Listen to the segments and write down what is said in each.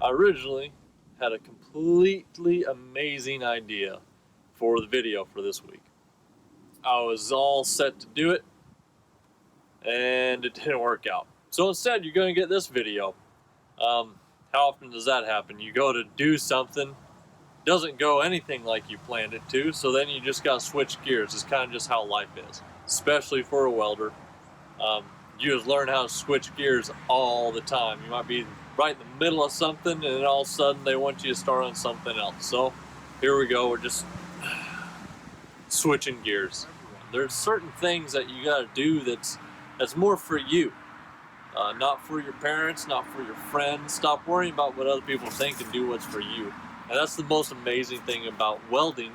I originally had a completely amazing idea for the video for this week. I was all set to do it, and it didn't work out. So instead, you're going to get this video. How often does that happen? You go to do something, doesn't go anything like you planned it to, so then you just got to switch gears. It's kind of just how life is, especially for a welder. You just learn how to switch gears all the time. You might be right in the middle of something, and then all of a sudden they want you to start on something else. So here we go. We're just switching gears. There's certain things that you got to do that's more for you, not for your parents, not for your friends. Stop worrying about what other people think and do what's for you. And that's the most amazing thing about welding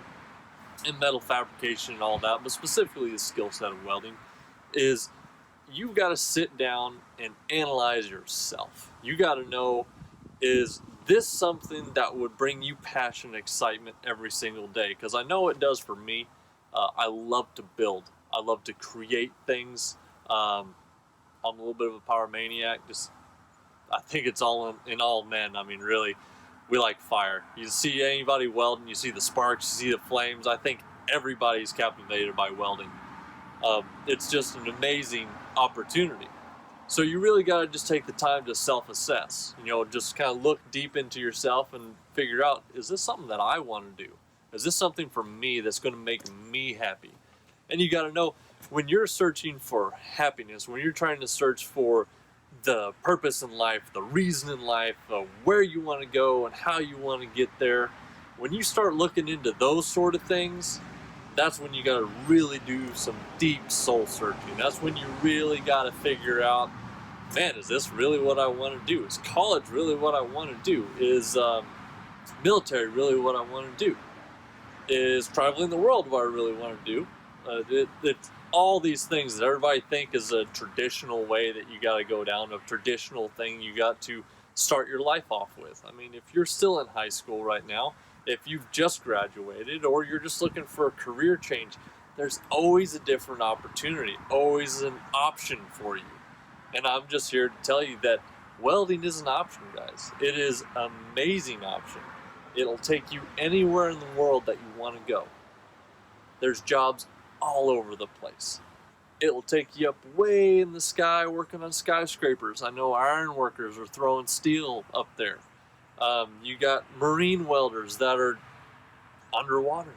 and metal fabrication and all that, but specifically the skill set of welding, is you've got to sit down and analyze yourself. You got to know, is this something that would bring you passion and excitement every single day? Because I know it does for me. I love to build. I love to create things. I'm a little bit of a power maniac. I think it's all in all men. I mean, really, we like fire. You see anybody welding, you see the sparks, you see the flames. I think everybody's captivated by welding. It's just an amazing opportunity. So you really got to just take the time to self-assess. Just kind of look deep into yourself and figure out, is this something that I want to do? Is this something for me that's going to make me happy? And you got to know, when you're searching for happiness, when you're trying to search for the purpose in life, the reason in life, where you want to go and how you want to get there, when you start looking into those sort of things, that's when you got to really do some deep soul searching. That's when you really got to figure out, man, is this really what I want to do? Is college really what I want to do? Is military really what I want to do? Is traveling the world what I really want to do? It's all these things that everybody think is a traditional way that you got to go down, a traditional thing you got to start your life off with. I mean, if you're still in high school right now, if you've just graduated, or you're just looking for a career change, there's always a different opportunity, always an option for you. And I'm just here to tell you that welding is an option, guys. It is an amazing option. It'll take you anywhere in the world that you want to go. There's jobs all over the place. It'll take you up way in the sky working on skyscrapers. I know iron workers are throwing steel up there. You got marine welders that are underwater.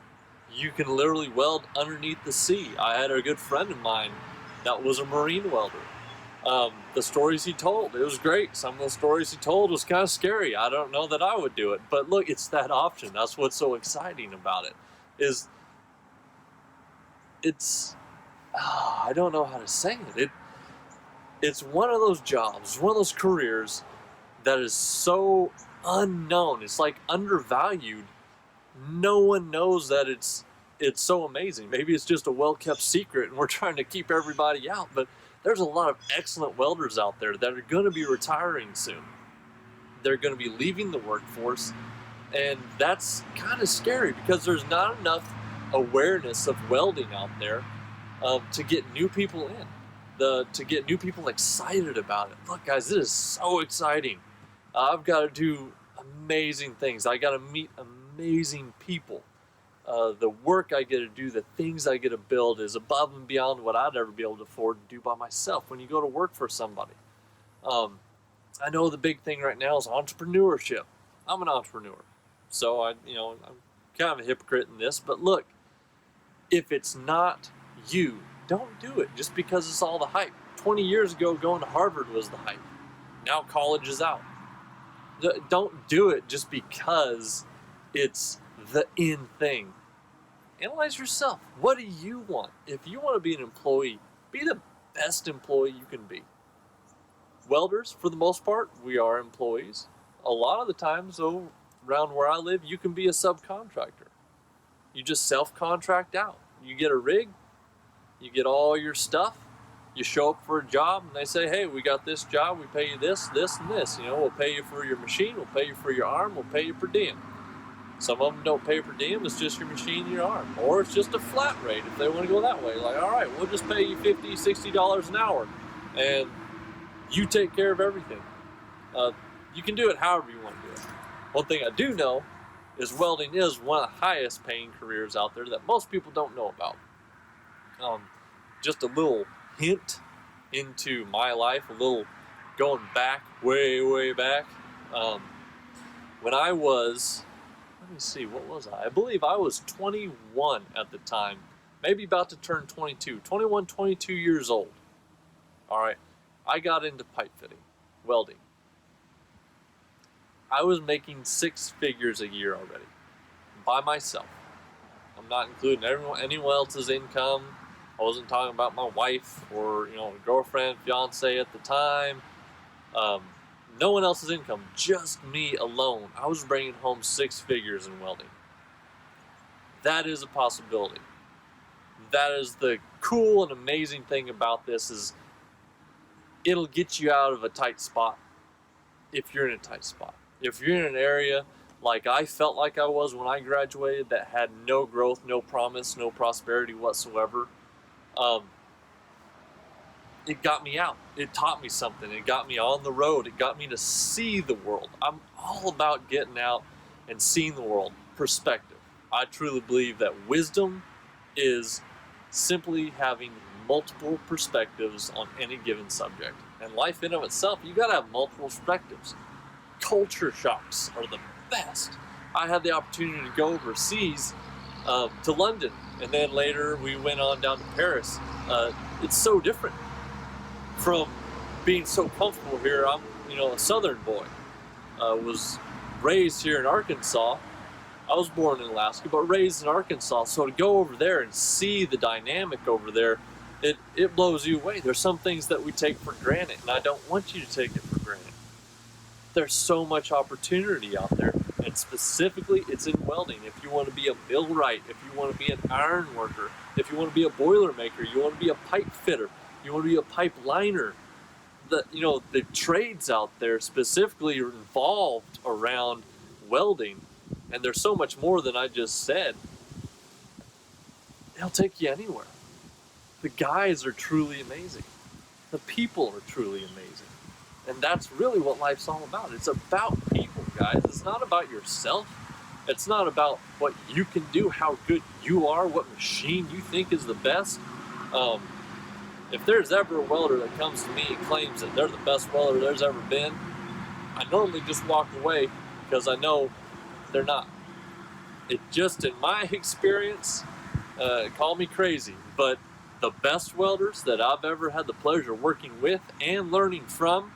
You can literally weld underneath the sea. I had a good friend of mine that was a marine welder. The stories he told, it was great. Some of the stories he told was kind of scary. I don't know that I would do it, but look, it's that option. That's what's so exciting about it. I don't know how to say it. It's one of those jobs, one of those careers that is so unknown. It's like undervalued. No one knows that it's so amazing. Maybe it's just a well-kept secret and we're trying to keep everybody out, but there's a lot of excellent welders out there that are going to be retiring soon. They're going to be leaving the workforce, and that's kind of scary because there's not enough awareness of welding out there to get new people in, to get new people excited about it. Look, guys, this is so exciting. I've got to do amazing things. I got to meet amazing people. The work I get to do, the things I get to build is above and beyond what I'd ever be able to afford to do by myself when you go to work for somebody. I know the big thing right now is entrepreneurship. I'm an entrepreneur. So I'm kind of a hypocrite in this, but look, if it's not you, don't do it just because it's all the hype. 20 years ago, going to Harvard was the hype. Now college is out. Don't do it just because it's the in thing. Analyze yourself. What do you want? If you want to be an employee, be the best employee you can be. Welders, for the most part, we are employees. A lot of the times, though, around where I live, you can be a subcontractor. You just self-contract out. You get a rig, you get all your stuff, you show up for a job, and they say, hey, we got this job, we pay you this, this, and this. We'll pay you for your machine, we'll pay you for your arm, we'll pay you per diem. Some of them don't pay per diem, it's just your machine and your arm. Or it's just a flat rate if they want to go that way. Like, all right, we'll just pay you $50, $60 an hour, and you take care of everything. You can do it however you want to do it. One thing I do know is welding is one of the highest paying careers out there that most people don't know about. Just a little hint into my life, a little going back, way back. When I was, let me see, what was I? I believe I was 21 at the time, maybe about to turn 22, 21, 22 years old. All right, I got into pipe fitting, welding. I was making 6 figures a year already, by myself. I'm not including anyone else's income. I wasn't talking about my wife or girlfriend, fiance at the time. No one else's income, just me alone. I was bringing home 6 figures in welding. That is a possibility. That is the cool and amazing thing about this, is it'll get you out of a tight spot if you're in a tight spot. If you're in an area like I felt like I was when I graduated, that had no growth, no promise, no prosperity whatsoever, it got me out. It taught me something. It got me on the road. It got me to see the world. I'm all about getting out and seeing the world. Perspective. I truly believe that wisdom is simply having multiple perspectives on any given subject. And life in of itself, you gotta have multiple perspectives. Culture shocks are the best. I had the opportunity to go overseas to London, and then later we went on down to Paris. It's so different from being so comfortable here. I'm, a southern boy. Was raised here in Arkansas. I was born in Alaska, but raised in Arkansas. So to go over there and see the dynamic over there, it blows you away. There's some things that we take for granted, and I don't want you to take it for granted. There's so much opportunity out there, and specifically it's in welding. If you want to be a millwright, if you want to be an iron worker, if you want to be a boiler maker, you want to be a pipe fitter, you want to be a pipe liner, the trades out there specifically are involved around welding, and there's so much more than I just said. They'll take you anywhere. The guys are truly amazing. The people are truly amazing. And that's really what life's all about. It's about people, guys. It's not about yourself. It's not about what you can do, how good you are, what machine you think is the best. If there's ever a welder that comes to me and claims that they're the best welder there's ever been, I normally just walk away because I know they're not. It just, in my experience, call me crazy, but the best welders that I've ever had the pleasure of working with and learning from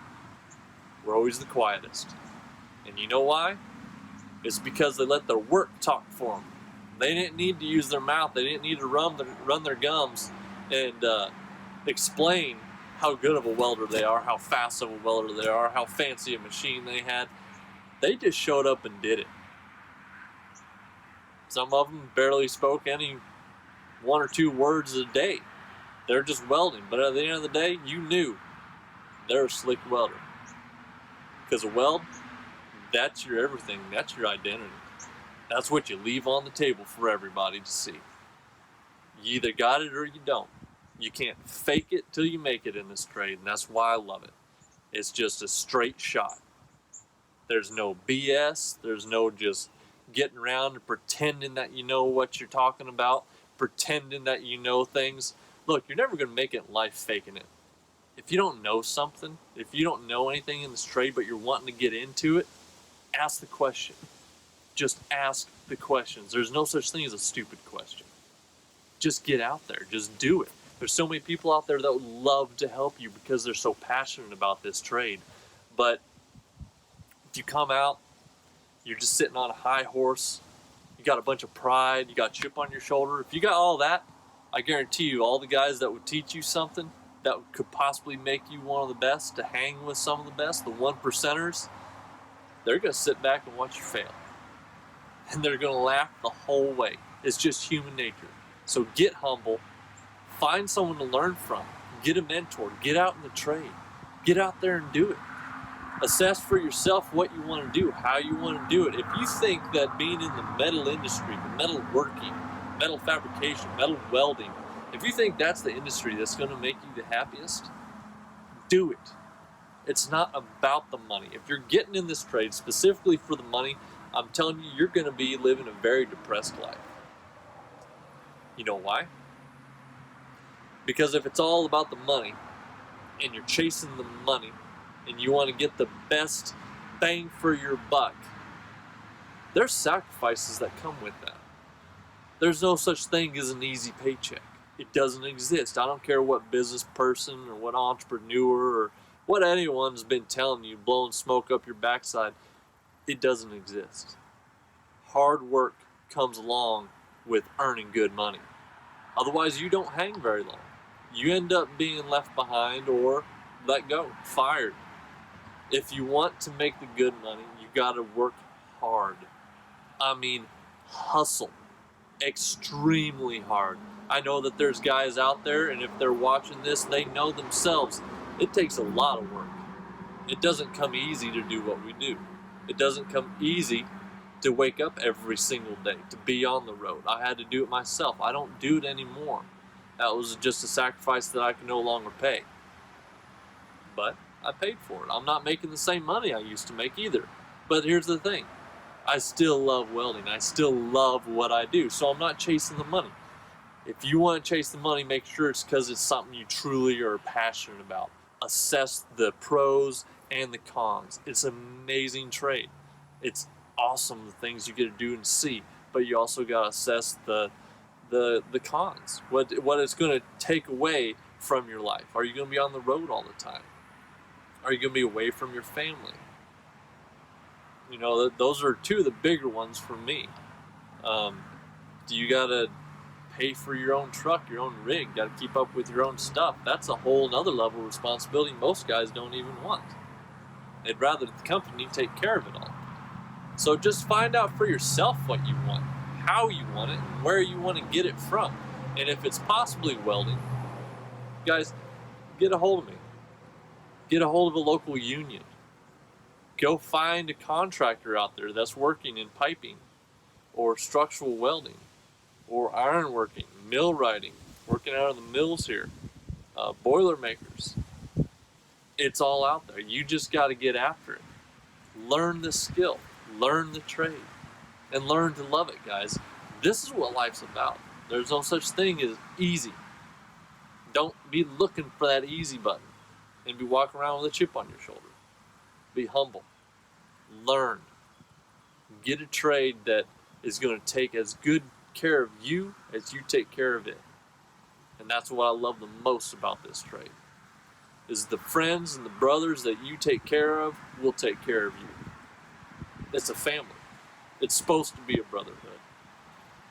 were always the quietest. And you know why? It's because they let their work talk for them. They didn't need to use their mouth. They didn't need to run their gums and explain how good of a welder they are, how fast of a welder they are, how fancy a machine they had. They just showed up and did it. Some of them barely spoke any 1 or 2 words a day. They're just welding, but at the end of the day, you knew they're a slick welder. Because a weld, that's your everything, that's your identity. That's what you leave on the table for everybody to see. You either got it or you don't. You can't fake it till you make it in this trade, and that's why I love it. It's just a straight shot. There's no BS, there's no just getting around and pretending that you know what you're talking about, pretending that you know things. Look, you're never going to make it in life faking it. If you don't know something, if you don't know anything in this trade but you're wanting to get into it, ask the question. Just ask the questions. There's no such thing as a stupid question. Just get out there. Just do it. There's so many people out there that would love to help you because they're so passionate about this trade. But if you come out, you're just sitting on a high horse, you got a bunch of pride, you got a chip on your shoulder. If you got all that, I guarantee you all the guys that would teach you something that could possibly make you one of the best, to hang with some of the best, the 1%ers, they're going to sit back and watch you fail. And they're going to laugh the whole way. It's just human nature. So get humble. Find someone to learn from. Get a mentor. Get out in the trade. Get out there and do it. Assess for yourself what you want to do, how you want to do it. If you think that being in the metal industry, the metal working, metal fabrication, metal welding, if you think that's the industry that's going to make you the happiest, do it. It's not about the money. If you're getting in this trade specifically for the money, I'm telling you, you're going to be living a very depressed life. You know why? Because if it's all about the money, and you're chasing the money, and you want to get the best bang for your buck, there's sacrifices that come with that. There's no such thing as an easy paycheck. It doesn't exist. I don't care what business person or what entrepreneur or what anyone's been telling you, blowing smoke up your backside. It doesn't exist. Hard work comes along with earning good money. Otherwise, you don't hang very long. You end up being left behind or let go, fired. If you want to make the good money, you got to work hard. I mean, hustle extremely hard. I know that there's guys out there, and if they're watching this, they know themselves it takes a lot of work. It doesn't come easy to do what we do. It doesn't come easy to wake up every single day, to be on the road. I had to do it myself. I don't do it anymore. That was just a sacrifice that I can no longer pay. But I paid for it. I'm not making the same money I used to make either. But here's the thing. I still love welding. I still love what I do. So I'm not chasing the money. If you want to chase the money, make sure it's because it's something you truly are passionate about. Assess the pros and the cons. It's an amazing trade. It's awesome the things you get to do and see, but you also got to assess the cons. What it's going to take away from your life. Are you going to be on the road all the time? Are you going to be away from your family? You know, those are two of the bigger ones for me. Do you got to pay for your own truck, your own rig? Got to keep up with your own stuff? That's a whole nother level of responsibility most guys don't even want. They'd rather the company take care of it all. So just find out for yourself what you want, how you want it, and where you want to get it from. And if it's possibly welding, guys, get a hold of me. Get a hold of a local union. Go find a contractor out there that's working in piping or structural welding or ironworking, millwrighting, working out of the mills here, boiler makers. It's all out there. You just got to get after it. Learn the skill, learn the trade, and learn to love it, guys. This is what life's about. There's no such thing as easy. Don't be looking for that easy button and be walking around with a chip on your shoulder. Be humble. Learn. Get a trade that is going to take as good care of you as you take care of it. And that's what I love the most about this trade. Is the friends and the brothers that you take care of will take care of you. It's a family. It's supposed to be a brotherhood.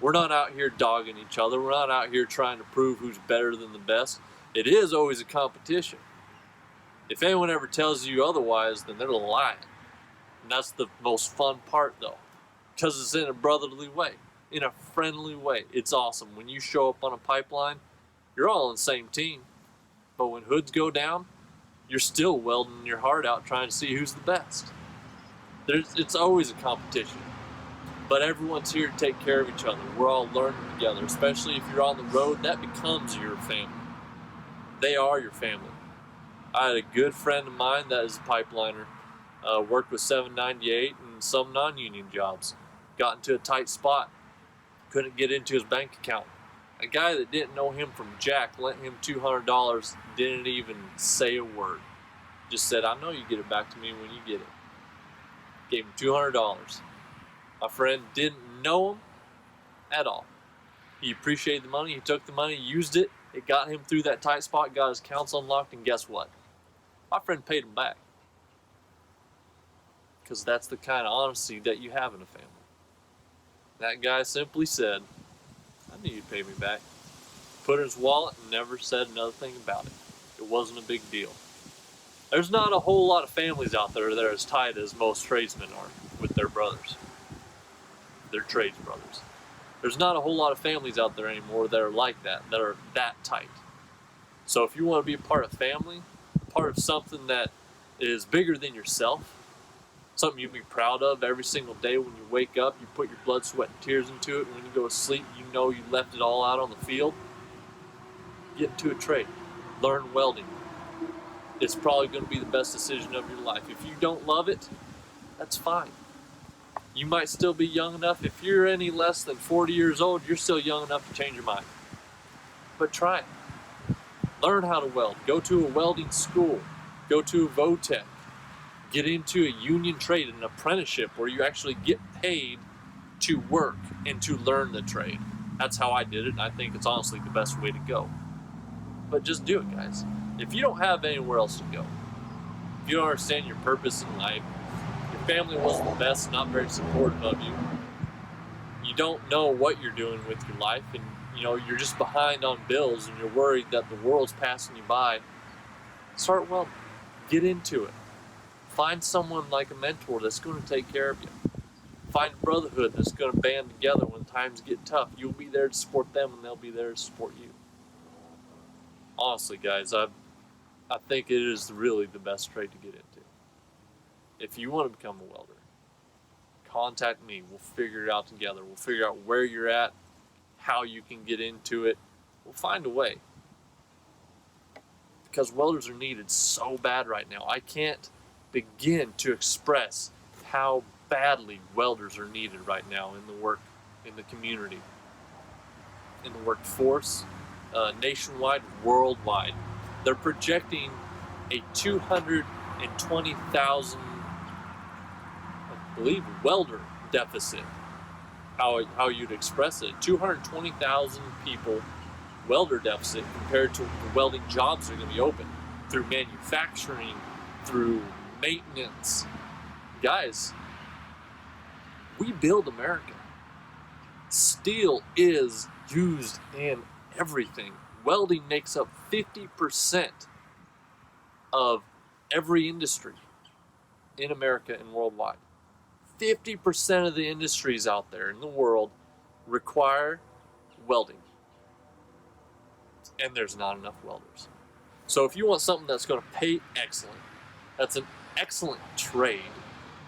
We're not out here dogging each other. We're not out here trying to prove who's better than the best. It is always a competition. If anyone ever tells you otherwise, then they're lying. And that's the most fun part, though, because it's in a brotherly way, in a friendly way. It's awesome. When you show up on a pipeline, you're all on the same team. But when hoods go down, you're still welding your heart out trying to see who's the best. It's always a competition. But everyone's here to take care of each other. We're all learning together, especially if you're on the road. That becomes your family. They are your family. I had a good friend of mine that is a pipeliner, worked with 798 and some non-union jobs. Got into a tight spot, couldn't get into his bank account. A guy that didn't know him from Jack lent him $200, didn't even say a word. Just said, I know you get it back to me when you get it. Gave him $200. My friend didn't know him at all. He appreciated the money, he took the money, used it, it got him through that tight spot, got his accounts unlocked, and guess what? My friend paid him back. Because that's the kind of honesty that you have in a family. That guy simply said, I knew you'd pay me back. Put it in his wallet and never said another thing about it. It wasn't a big deal. There's not a whole lot of families out there that are as tight as most tradesmen are with their brothers. Their trades brothers. There's not a whole lot of families out there anymore that are like that are that tight. So if you want to be a part of family, part of something that is bigger than yourself, something you'd be proud of every single day when you wake up, you put your blood, sweat, and tears into it, and when you go to sleep, you know you left it all out on the field, get into a trade. Learn welding. it's probably going to be the best decision of your life. If you don't love it, that's fine. You might still be young enough. If you're any less than 40 years old, you're still young enough to change your mind. But try it. Learn how to weld. Go to a welding school. Go to a VOTEC. Get into a union trade, an apprenticeship where you actually get paid to work and to learn the trade. That's how I did it, and I think it's honestly the best way to go. But just do it, guys. If you don't have anywhere else to go, if you don't understand your purpose in life, your family wasn't the best, not very supportive of you, you don't know what you're doing with your life, and you're just behind on bills and you're worried that the world's passing you by, start welding. Get into it. Find someone like a mentor that's going to take care of you. Find a brotherhood that's going to band together when times get tough. You'll be there to support them and they'll be there to support you. Honestly, guys, I think it is really the best trade to get into. If you want to become a welder, contact me. We'll figure it out together. We'll figure out where you're at, how you can get into it. We'll find a way. Because welders are needed so bad right now. I can't begin to express how badly welders are needed right now in the community, in the workforce, nationwide, worldwide. They're projecting a 220,000, I believe, welder deficit. How you'd express it? 220,000 people welder deficit compared to the welding jobs that are going to be open through manufacturing, through maintenance. Guys, we build America. Steel is used in everything. Welding makes up 50% of every industry in America and worldwide. 50% of the industries out there in the world require welding. And there's not enough welders. So if you want something that's going to pay excellent, that's an excellent trade,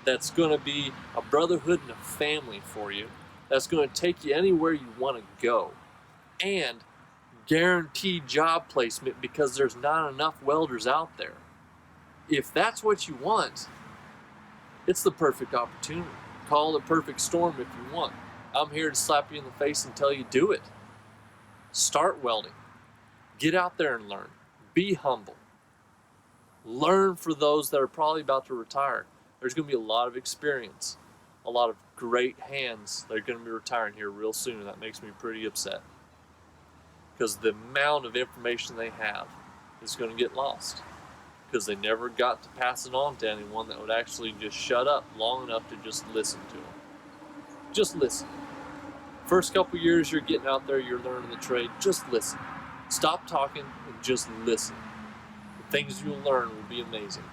that's going to be a brotherhood and a family for you, that's going to take you anywhere you want to go, and guaranteed job placement because there's not enough welders out there. If that's what you want, it's the perfect opportunity. Call it a perfect storm if you want. I'm here to slap you in the face and tell you do it. Start welding. Get out there and learn. Be humble. Learn for those that are probably about to retire. There's going to be a lot of experience, a lot of great hands that are going to be retiring here real soon, and that makes me pretty upset. Because the amount of information they have is going to get lost. Because they never got to pass it on to anyone that would actually just shut up long enough to just listen to them. Just listen. First couple years you're getting out there, you're learning the trade, just listen. Stop talking and just listen. The things you'll learn will be amazing.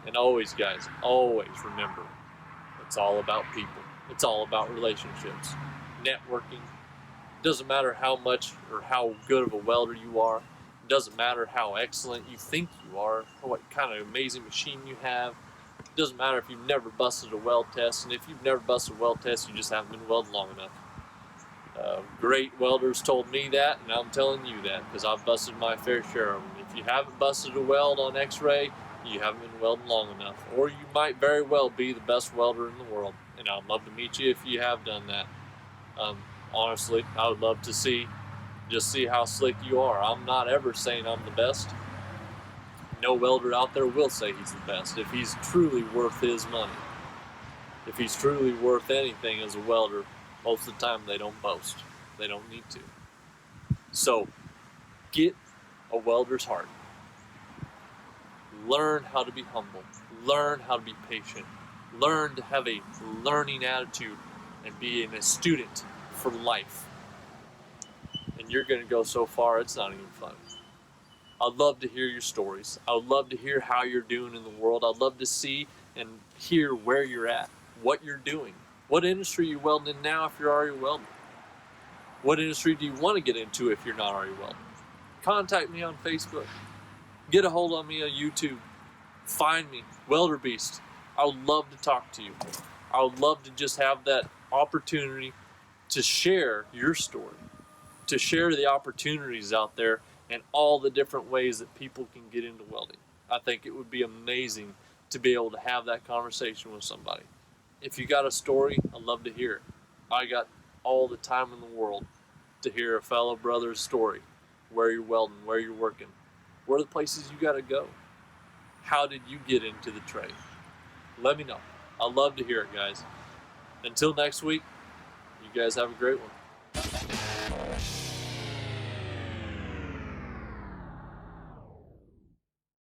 And always, guys, always remember, it's all about people. It's all about relationships, networking. It doesn't matter how much or how good of a welder you are. It doesn't matter how excellent you think you are, or what kind of amazing machine you have. It doesn't matter if you've never busted a weld test, and if you've never busted a weld test, you just haven't been welding long enough. Great welders told me that, and I'm telling you that because I've busted my fair share of them. If you haven't busted a weld on X-ray, you haven't been welding long enough, or you might very well be the best welder in the world, and I'd love to meet you if you have done that. Honestly, I would love to see how slick you are. I'm not ever saying I'm the best. No welder out there will say he's the best if he's truly worth his money. If he's truly worth anything as a welder, most of the time they don't boast. They don't need to. So, get a welder's heart. Learn how to be humble. Learn how to be patient. Learn to have a learning attitude and be a student for life. And you're going to go so far, it's not even fun. I'd love to hear your stories. I would love to hear how you're doing in the world. I'd love to see and hear where you're at, what you're doing. What industry are you welding in now if you're already welding? What industry do you want to get into if you're not already welding? Contact me on Facebook. Get a hold of me on YouTube. Find me, Welder Beast. I would love to talk to you. I would love to just have that opportunity to share your story, to share the opportunities out there and all the different ways that people can get into welding. I think it would be amazing to be able to have that conversation with somebody. If you got a story, I'd love to hear it. I got all the time in the world to hear a fellow brother's story, where you're welding, where you're working, where are the places you got to go, how did you get into the trade? Let me know. I'd love to hear it, guys. Until next week, you guys have a great one.